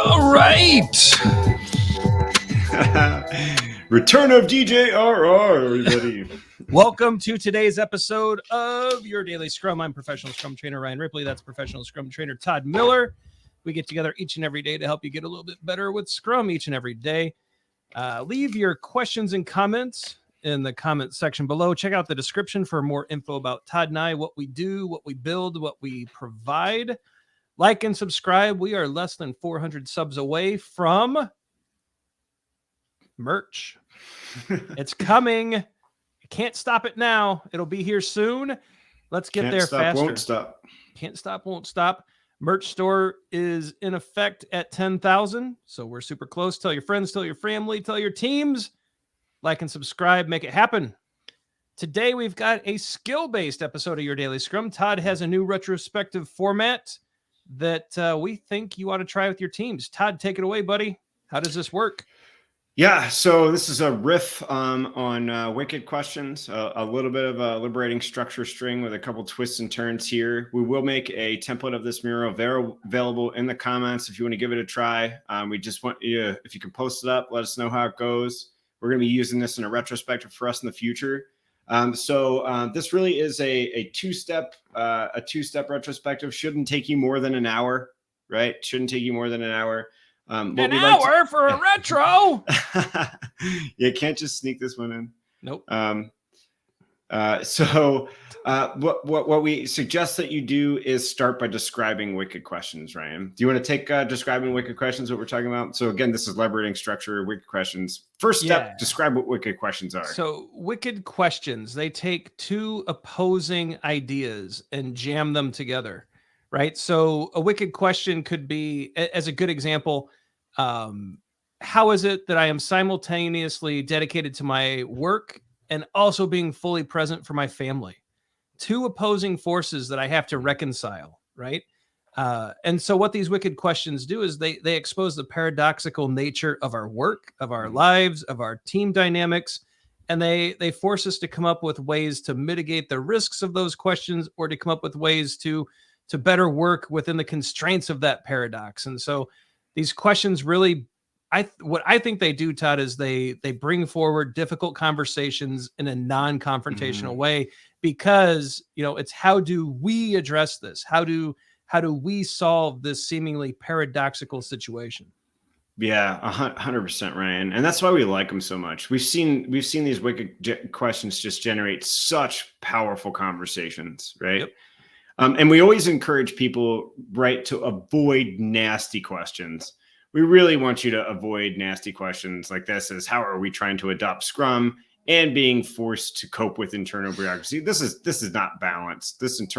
All right. Return of DJ RR, everybody. Welcome to today's episode of Your Daily Scrum. I'm Professional Scrum Trainer Ryan Ripley. That's Professional Scrum Trainer Todd Miller. We get together each and every day to help you get a little bit better with Scrum each and every day. Leave your questions and comments in the comment section below. Check out the description for more info about Todd and I, what we do, what we build, what we provide. Like and subscribe. We are less than 400 subs away from merch. It's coming. You can't stop it now. It'll be here soon. Let's get there faster. Won't stop. Can't stop, won't stop. Merch store is in effect at 10,000. So we're super close. Tell your friends, tell your family, tell your teams. Like and subscribe. Make it happen. Today, we've got a skill-based episode of Your Daily Scrum. Todd has a new retrospective format that we think you ought to try with your teams. Todd, take it away, buddy. How does this work? Yeah, so this is a riff on wicked questions, a little bit of a liberating structure string with a couple twists and turns here. We will make a template of this mural available in the comments if you want to give it a try. We just want you, if you can post it up, let us know how it goes. We're going to be using this in a retrospective for us in the future. So this really is a two-step retrospective. Shouldn't take you more than an hour, right? Shouldn't take you more than an hour. An hour for a retro. You can't just sneak this one in. Nope. What we suggest that you do is start by describing wicked questions, Ryan. Do you want to take describing wicked questions, what we're talking about? So again, this is liberating structure, wicked questions. First step, describe what wicked questions are. So wicked questions, they take two opposing ideas and jam them together, right? So a wicked question could be, as a good example, how is it that I am simultaneously dedicated to my work and also being fully present for my family? Two opposing forces that I have to reconcile, right? And so what these wicked questions do is they expose the paradoxical nature of our work, of our lives, of our team dynamics, and they force us to come up with ways to mitigate the risks of those questions or to come up with ways to better work within the constraints of that paradox. And so these questions really, what I think they do, Todd, is they bring forward difficult conversations in a non-confrontational way, because, you know, it's how do we address this? How do we solve this seemingly paradoxical situation? Yeah, 100%, Ryan. And that's why we like them so much. We've seen these wicked questions just generate such powerful conversations, right? Yep. And we always encourage people, right, to avoid nasty questions. We really want you to avoid nasty questions like this is, how are we trying to adopt Scrum and being forced to cope with internal bureaucracy? This is not balanced. This is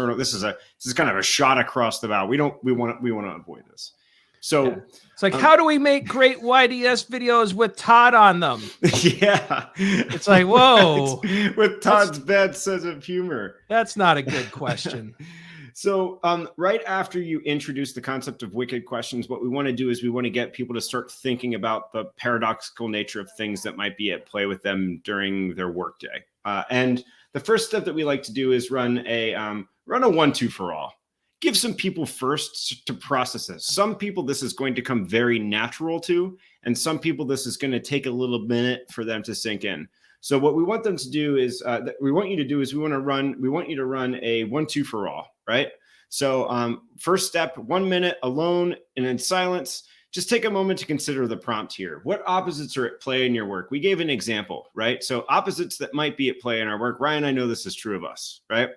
kind of a shot across the bow. We want to avoid this. So yeah. It's like, how do we make great YDS videos with Todd on them? Yeah. It's like, whoa. With Todd's bad sense of humor. That's not a good question. So right after you introduce the concept of wicked questions, what we want to do is we want to get people to start thinking about the paradoxical nature of things that might be at play with them during their workday. And the first step that we like to do is run a 1-2 for all. Give some people first to process this. Some people, this is going to come very natural to, and some people, this is going to take a little minute for them to sink in. So what we want them to do is, we want you to run a 1-2 for all, right? So first step, 1 minute alone and in silence. Just take a moment to consider the prompt here. What opposites are at play in your work? We gave an example, right? So opposites that might be at play in our work. Ryan, I know this is true of us, right?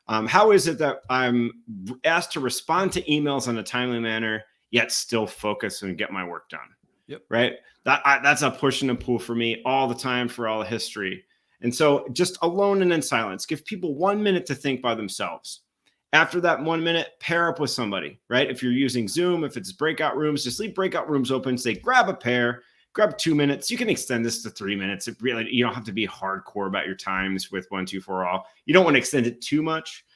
How is it that I'm asked to respond to emails in a timely manner, yet still focus and get my work done? Yep. Right. That's a push and a pull for me all the time for all the history. And so just alone and in silence, give people 1 minute to think by themselves. After that 1 minute, pair up with somebody, right? If you're using Zoom, if it's breakout rooms, just leave breakout rooms open. Say, grab a pair, grab 2 minutes. You can extend this to 3 minutes. It really, you don't have to be hardcore about your times with 1-2 for all. You don't want to extend it too much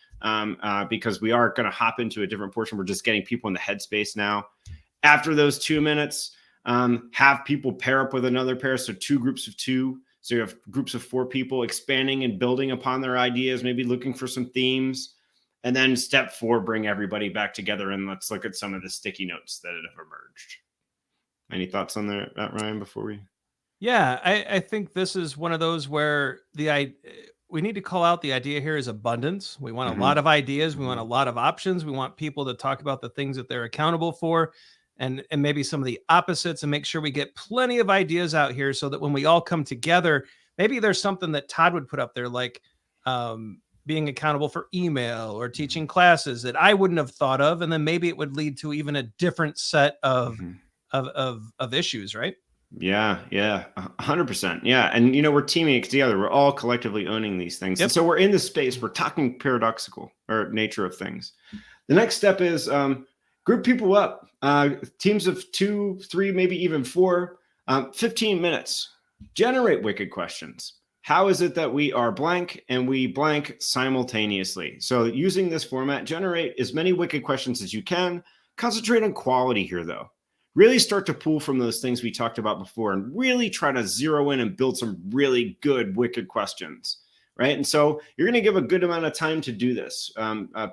because we are going to hop into a different portion. We're just getting people in the headspace now. After those 2 minutes, have people pair up with another pair. So 2 groups of 2. So you have groups of 4 people expanding and building upon their ideas, maybe looking for some themes. And then step 4, bring everybody back together and let's look at some of the sticky notes that have emerged. Any thoughts on that, Ryan, before we? Yeah, I think this is one of those where we need to call out the idea here is abundance. We want a lot of ideas. We want a lot of options. We want people to talk about the things that they're accountable for and maybe some of the opposites, and make sure we get plenty of ideas out here so that when we all come together, maybe there's something that Todd would put up there, like being accountable for email or teaching classes that I wouldn't have thought of. And then maybe it would lead to even a different set of issues, right? Yeah, 100%. Yeah. And, we're teaming together. We're all collectively owning these things. Yep. And so we're in this space. We're talking paradoxical or nature of things. The next step is group people up, teams of 2, 3, maybe even 4, 15 minutes. Generate wicked questions. How is it that we are blank and we blank simultaneously? So using this format, generate as many wicked questions as you can. Concentrate on quality here, though. Really start to pull from those things we talked about before and really try to zero in and build some really good, wicked questions, right? And so you're going to give a good amount of time to do this.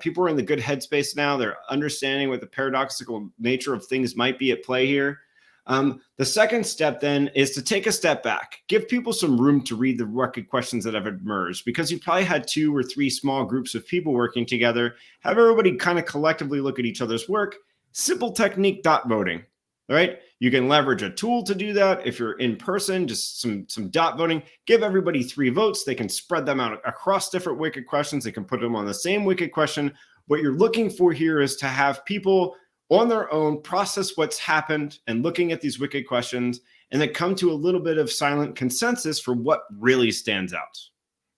People are in the good headspace now. They're understanding what the paradoxical nature of things might be at play here. The second step then is to take a step back, give people some room to read the wicked questions that have emerged, because you probably had 2 or 3 small groups of people working together. Have everybody kind of collectively look at each other's work. Simple technique, dot voting. All right. You can leverage a tool to do that. If you're in person, just some dot voting, give everybody 3 votes. They can spread them out across different wicked questions. They can put them on the same wicked question. What you're looking for here is to have people on their own process what's happened and looking at these wicked questions, and then come to a little bit of silent consensus for what really stands out.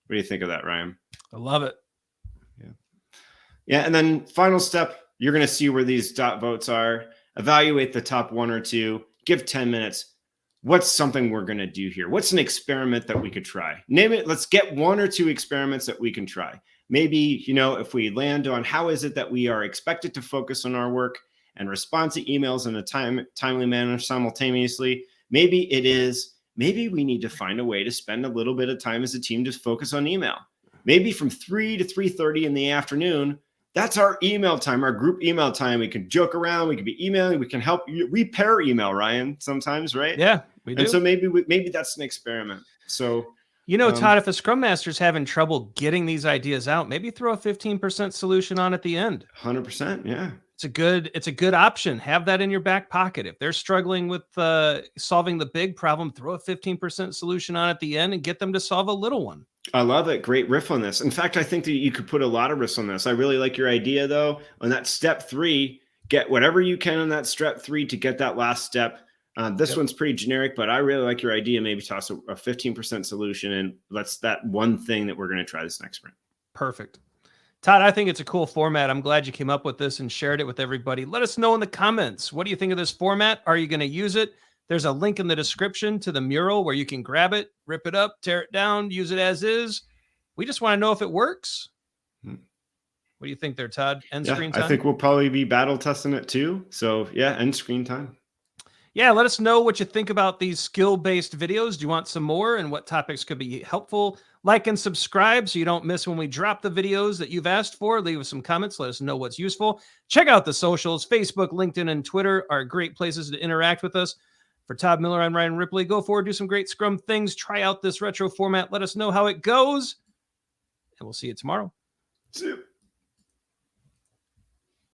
What do you think of that, Ryan? I love it. Yeah. And then final step, you're going to see where these dot votes are. Evaluate the top 1 or 2, give 10 minutes. What's something we're going to do here? What's an experiment that we could try? Name it. Let's get 1 or 2 experiments that we can try. Maybe, if we land on how is it that we are expected to focus on our work and respond to emails in a timely manner simultaneously. Maybe we need to find a way to spend a little bit of time as a team to focus on email. Maybe from 3 to 3:30 in the afternoon, that's our email time, our group email time. We can joke around. We can be emailing. We can help you. We pair email, Ryan, sometimes, right? Yeah, we do. And so maybe that's an experiment. So, Todd, if a Scrum Master's having trouble getting these ideas out, maybe throw a 15% solution on at the end. 100%. Yeah. It's a good option. Have that in your back pocket. If they're struggling with solving the big problem, throw a 15% solution on at the end and get them to solve a little one. I love it. Great riff on this. In fact, I think that you could put a lot of riffs on this. I really like your idea, though. On that step 3, get whatever you can on that step 3 to get that last step. This one's pretty generic, but I really like your idea. Maybe toss a 15% solution, and that's that one thing that we're going to try this next sprint. Perfect. Todd, I think it's a cool format. I'm glad you came up with this and shared it with everybody. Let us know in the comments. What do you think of this format? Are you going to use it? There's a link in the description to the mural where you can grab it, rip it up, tear it down, use it as is. We just want to know if it works. What do you think there, Todd? End screen time? I think we'll probably be battle testing it too. So end screen time. Yeah, let us know what you think about these skill-based videos. Do you want some more, and what topics could be helpful? Like and subscribe so you don't miss when we drop the videos that you've asked for. Leave us some comments. Let us know what's useful. Check out the socials. Facebook, LinkedIn, and Twitter are great places to interact with us. For Todd Miller, I'm Ryan Ripley. Go forward, do some great Scrum things. Try out this retro format. Let us know how it goes. And we'll see you tomorrow. See you.